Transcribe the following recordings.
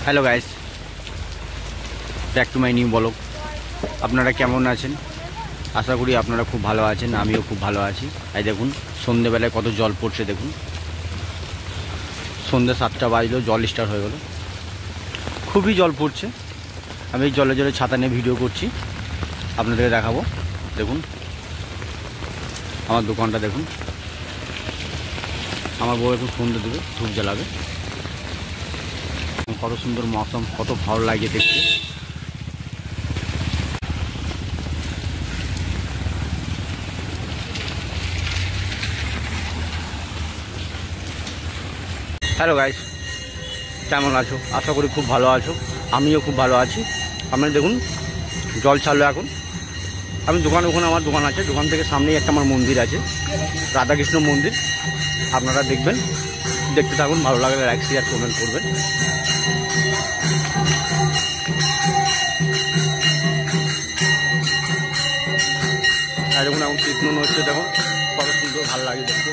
Hello guys, back to my new blog. আপনারা কেমন আছেন? আশা করি আপনারা খুব ভালো আছেন, আমিও খুব ভালো আছি। এই দেখুন সন্ধ্যেবেলায় কত জল পড়ছে, দেখুন সন্ধ্যে 7টা বাজলো, জল স্টার্ট হয়ে গেল। খুবই জল পড়ছে। আমি এই জলে জলে ছাতা নিয়ে ভিডিও করছি, আপনাদেরকে দেখাবো। দেখুন আমার দোকানটা, দেখুন আমার বউ এখন সন্ধ্যে দেবে, ধূপ জ্বালাবে। কত সুন্দর মৌসুম, কত ভালো লাগে দেখতে। হ্যালো গাইস, কেমন আছো? আশা করি খুব ভালো আছো, আমিও খুব ভালো আছি। আপনারা দেখুন জল ছাড়লো এখন। আমি দোকান, ওখানে আমার দোকান আছে, দোকান থেকে সামনেই একটা আমার মন্দির আছে, রাধাকৃষ্ণ মন্দির। আপনারা দেখবেন, দেখতে থাকুন, ভালো লাগলে লাইক শেয়ার কমেন্ট করবেন। আর দেখুন এখন কীর্তন হচ্ছে, দেখুন কত সুন্দর, ভালো লাগে দেখতে।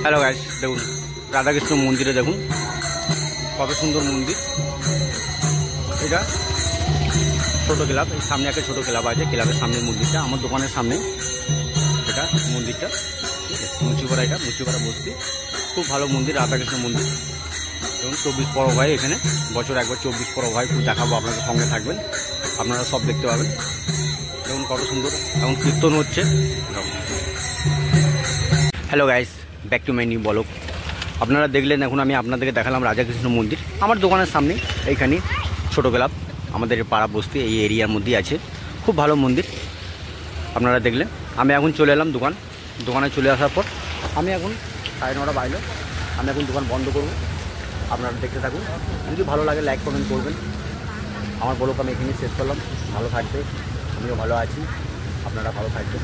হ্যালো গাইস, দেখুন রাধাকৃষ্ণ মন্দিরে দেখুন কত সুন্দর মন্দির। এটা ছোটো ক্লাব, এই সামনে একটা ছোটো ক্লাব আছে, ক্লাবের সামনে মন্দিরটা, আমার দোকানের সামনে এটা মন্দিরটা। ঠিক আছে, মুচিপাড়া, এটা মুচিপাড়া বস্তি। খুব ভালো মন্দির, রাধাকৃষ্ণ মন্দির। এবং 24 পরব হয় এখানে, বছর একবার 24 পরব হয়। খুব দেখাবো, আপনাদের সঙ্গে থাকবেন, আপনারা সব দেখতে পাবেন। দেখুন কত সুন্দর, এখন কীর্তন হচ্ছে। Hello guys, back to my new blog. আপনারা দেখলেন, এখন আমি আপনাদেরকে দেখালাম রাধাকৃষ্ণ মন্দির। আমার দোকানের সামনে এইখানে ছোটো ক্লাব, আমাদের পাড়া বস্তি এই এরিয়ার মধ্যেই আছে। খুব ভালো মন্দির, আপনারা দেখলেন। আমি এখন চলে এলাম দোকানে চলে আসার পর আমি এখন 9:30 বাজলো, আমি এখন দোকান বন্ধ করব। আপনারা দেখতে থাকুন, যদি ভালো লাগে লাইক কমেন্ট করবেন। আমার ব্লগ আমি এখানেই শেষ করলাম। ভালো থাকবে, আমিও ভালো আছি, আপনারা ভালো থাকবেন।